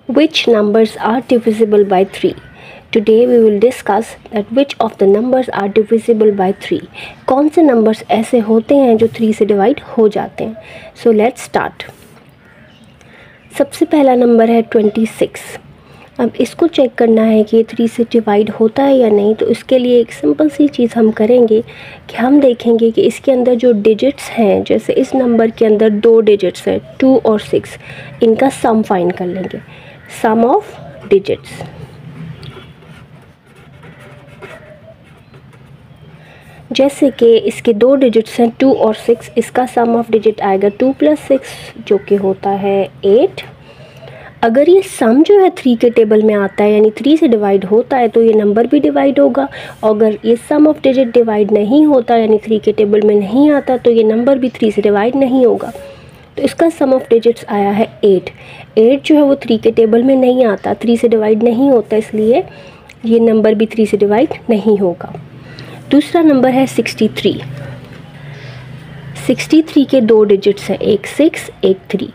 Which numbers are divisible by 3? Today we will discuss that which of the numbers are divisible by 3. कौन से numbers ऐसे होते हैं जो 3 से divide हो जाते हैं. So let's start. सबसे पहला नंबर है 26. अब इसको चेक करना है कि 3 से डिवाइड होता है या नहीं. तो इसके लिए एक सिंपल सी चीज़ हम करेंगे कि हम देखेंगे कि इसके अंदर जो डिजिट्स हैं, जैसे इस नंबर के अंदर 2 डिजिट्स हैं 2 और 6, इनका सम फाइंड कर लेंगे. सम ऑफ डिजिट्स. जैसे कि इसके 2 डिजिट्स हैं 2 और 6, इसका सम ऑफ डिजिट आएगा 2 + 6 जो कि होता है 8. अगर ये सम जो है 3 के टेबल में आता है यानी 3 से डिवाइड होता है तो ये नंबर भी डिवाइड होगा. और अगर ये सम ऑफ डिजिट डिवाइड नहीं होता यानी 3 के टेबल में नहीं आता तो ये नंबर भी 3 से डिवाइड नहीं होगा. तो इसका सम ऑफ डिजिट्स आया है 8. 8 जो है वो 3 के टेबल में नहीं आता, 3 से डिवाइड नहीं होता, इसलिए ये नंबर भी 3 से डिवाइड नहीं होगा. दूसरा नंबर है 63. 63 के 2 डिजिट्स हैं, एक 6 एक 3.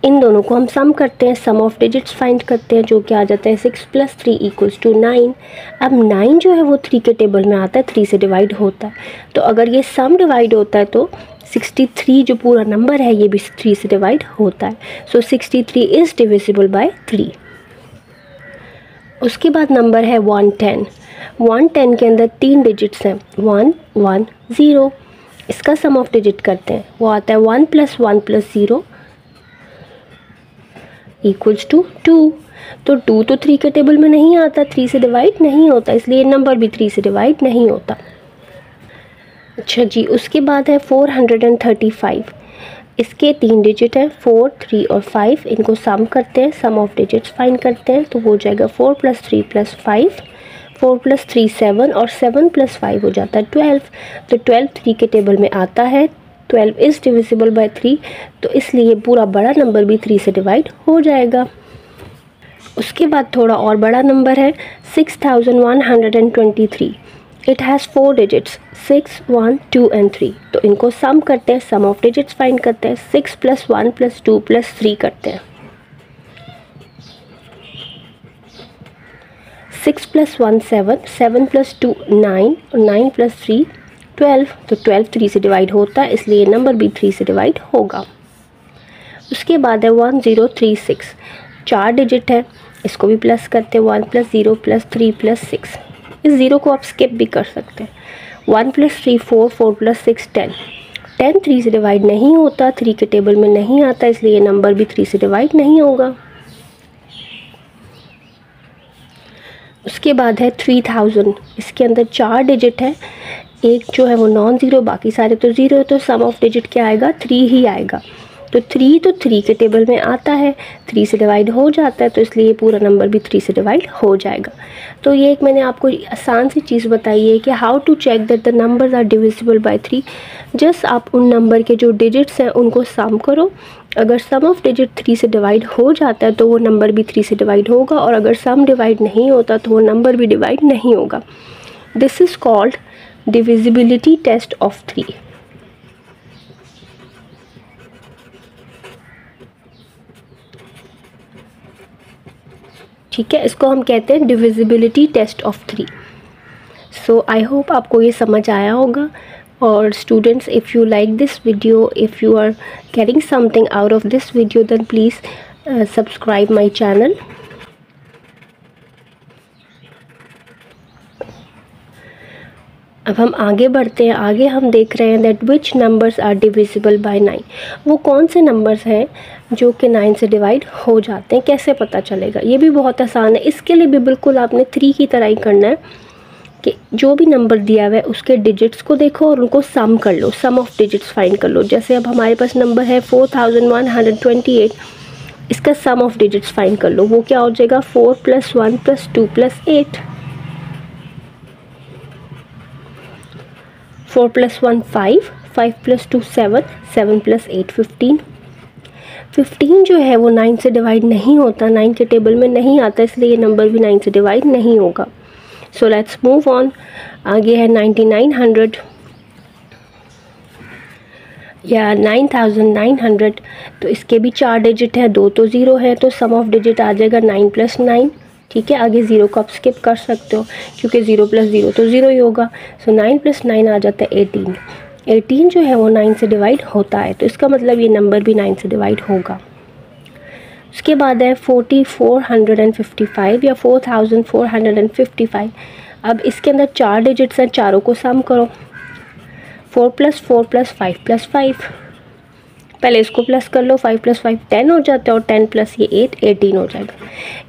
इन दोनों को हम सम करते हैं, सम ऑफ डिजिट्स फाइंड करते हैं जो कि आ जाता है 6 + 3 = 9. अब 9 जो है वो 3 के टेबल में आता है, 3 से डिवाइड होता है. तो अगर ये सम डिवाइड होता है तो 63 जो पूरा नंबर है ये भी 3 से डिवाइड होता है. सो 63 इज़ डिविजिबल बाय 3. उसके बाद नंबर है 110. 110 के अंदर 3 डिजिट्स हैं 1 1 0. इसका सम ऑफ डिजिट करते हैं, वो आता है 1 + 1 + 0 = 2. तो 2 तो 3 के टेबल में नहीं आता, 3 से डिवाइड नहीं होता, इसलिए नंबर भी 3 से डिवाइड नहीं होता. अच्छा जी, उसके बाद है 435. इसके 3 डिजिट हैं 4 3 और 5. इनको सम करते हैं, सम ऑफ डिजिट्स फाइंड करते हैं, तो हो जाएगा 4 + 3 + 5. 4 + 3 7 और 7 + 5 हो जाता है 12. तो 12 3 के टेबल में आता है. 12 इज़ डिविजिबल बाय 3, तो इसलिए पूरा बड़ा नंबर भी 3 से डिवाइड हो जाएगा. उसके बाद थोड़ा और बड़ा नंबर है 6123. It has 4 digits 6 1 2 and 3. तो इनको सम करते हैं, सम ऑफ डिजिट्स फाइंड करते हैं, 6 + 1 + 2 + 3 करते हैं. 6 + 1 7, 7 + 2 9 और 9 + 3 12. तो 12 3 से डिवाइड होता है, इसलिए नंबर भी 3 से डिवाइड होगा. उसके बाद है 1036. 4 डिजिट है, इसको भी प्लस करते हैं, 1 + 0 + 3 + 6. इस 0 को आप स्किप भी कर सकते हैं. 1 + 3 4 4 + 6 10. 10 3 से डिवाइड नहीं होता, 3 के टेबल में नहीं आता, इसलिए नंबर भी 3 से डिवाइड नहीं होगा. उसके बाद है 3000. इसके अंदर 4 डिजिट है, एक जो है वो नॉन ज़ीरो, बाकी सारे तो ज़ीरो है. तो सम ऑफ डिजिट क्या आएगा, 3 ही आएगा. तो 3 तो 3 के टेबल में आता है, 3 से डिवाइड हो जाता है, तो इसलिए पूरा नंबर भी 3 से डिवाइड हो जाएगा. तो ये एक मैंने आपको आसान सी चीज़ बताई है कि how to check that the numbers are divisible by 3. Just आप उन नंबर के जो डिजिट्स हैं उनको सम करो. अगर सम ऑफ डिजिट 3 से डिवाइड हो जाता है तो वो नंबर भी 3 से डिवाइड होगा, और अगर सम डिवाइड नहीं होता तो वो नंबर भी डिवाइड नहीं होगा. This is called divisibility test of 3. ठीक है, इसको हम कहते हैं divisibility test of 3. So I hope आपको ये समझ आया होगा. और students, if you like this video, if you are getting something out of this video, then please subscribe my channel. अब हम आगे बढ़ते हैं. आगे हम देख रहे हैं that which numbers are divisible by 9. वो कौन से नंबर्स हैं जो कि 9 से डिवाइड हो जाते हैं, कैसे पता चलेगा. ये भी बहुत आसान है. इसके लिए भी बिल्कुल आपने 3 की तरह ही करना है कि जो भी नंबर दिया हुआ है उसके डिजिट्स को देखो और उनको सम कर लो, सम ऑफ डिजिट्स फाइंड कर लो. जैसे अब हमारे पास नंबर है 4128. इसका सम ऑफ डिजिट्स फाइंड कर लो. वो क्या हो जाएगा, 4 + 1 + 2 + 8. 4 + 1 5, 5 + 2 7, 7 + 8 15. 15 जो है वो 9 से डिवाइड नहीं होता, 9 के टेबल में नहीं आता, इसलिए ये नंबर भी 9 से डिवाइड नहीं होगा. So let's move on. आगे है 9900. या 9900, तो इसके भी 4 डिजिट है, 2 तो 0 है, तो सम ऑफ डिजिट आ जाएगा 9 + 9। ठीक है, आगे 0 को आप स्किप कर सकते हो क्योंकि 0 + 0 तो 0 ही होगा। सो 9 + 9 आ जाता है 18। 18 जो है वो 9 से डिवाइड होता है, तो इसका मतलब ये नंबर भी 9 से डिवाइड होगा। उसके बाद है 4455 या 4455। अब इसके अंदर 4 डिजिट्स हैं, चारों को सम करो। 4 + 4 + 5 + 5, पहले इसको प्लस कर लो। 5 + 5 10 हो जाता है, और 10 + ये 8 18 हो जाएगा।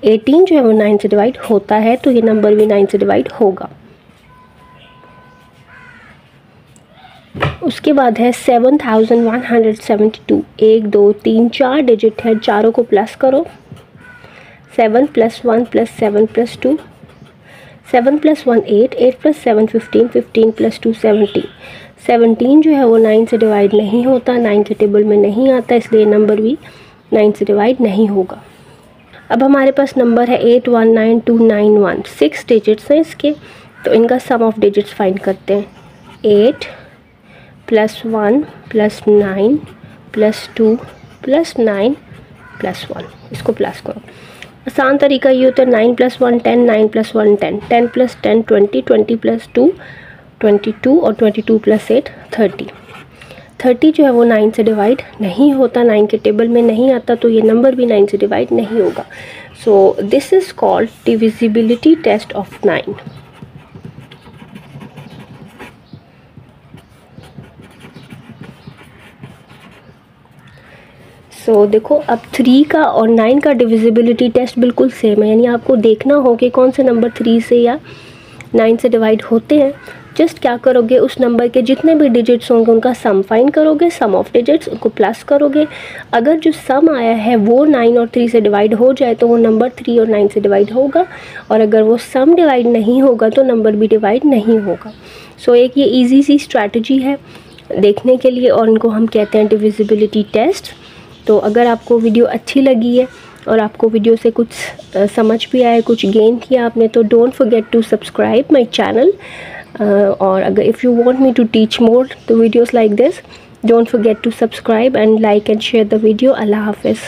18 जो है वो 9 से डिवाइड होता है, तो ये नंबर भी 9 से डिवाइड होगा। उसके बाद है 7172। 1 2 3 4 डिजिट है, चारों को प्लस करो। 7 + 1 + 7 + 2, 7 + 1 8, 8 + 7 15, 15 + 2 17। 17 जो है वो 9 से डिवाइड नहीं होता, 9 के टेबल में नहीं आता, इसलिए नंबर भी 9 से डिवाइड नहीं होगा। अब हमारे पास नंबर है 819291। 6 डिजिट्स हैं इसके, तो इनका सम ऑफ डिजिट्स फाइंड करते हैं। 8 + 1 + 9 + 2 + 9 + 1, इसको प्लस करो। आसान तरीका ये होता है 9 + 1 10, 9 + 1 10, 10 + 10 20, 20 + 2 22, और 22 + 8 30। 30 जो है वो 9 से डिवाइड नहीं होता, 9 के टेबल में नहीं आता, तो ये नंबर भी 9 से डिवाइड नहीं होगा। So this is called divisibility test of 9। So देखो, अब 3 का और 9 का डिविजिबिलिटी टेस्ट बिल्कुल सेम है, यानी आपको देखना हो कि कौन से नंबर 3 से या 9 से डिवाइड होते हैं। जस्ट क्या करोगे, उस नंबर के जितने भी डिजिट्स होंगे उनका सम फाइंड करोगे, सम ऑफ डिजिट्स, उनको प्लस करोगे। अगर जो सम आया है वो 9 और 3 से डिवाइड हो जाए तो वो नंबर 3 और 9 से डिवाइड होगा, और अगर वो सम डिवाइड नहीं होगा तो नंबर भी डिवाइड नहीं होगा। सो एक ये ईजी सी स्ट्रैटेजी है देखने के लिए, और इनको हम कहते हैं डिविजिबिलिटी टेस्ट। तो अगर आपको वीडियो अच्छी लगी है और आपको वीडियो से कुछ समझ भी आया, कुछ गेन किया आपने, तो don't forget to subscribe my channel. और अगर if you want me to teach more the videos like this, don't forget to subscribe and like and share the video. अल्लाह हाफिज़।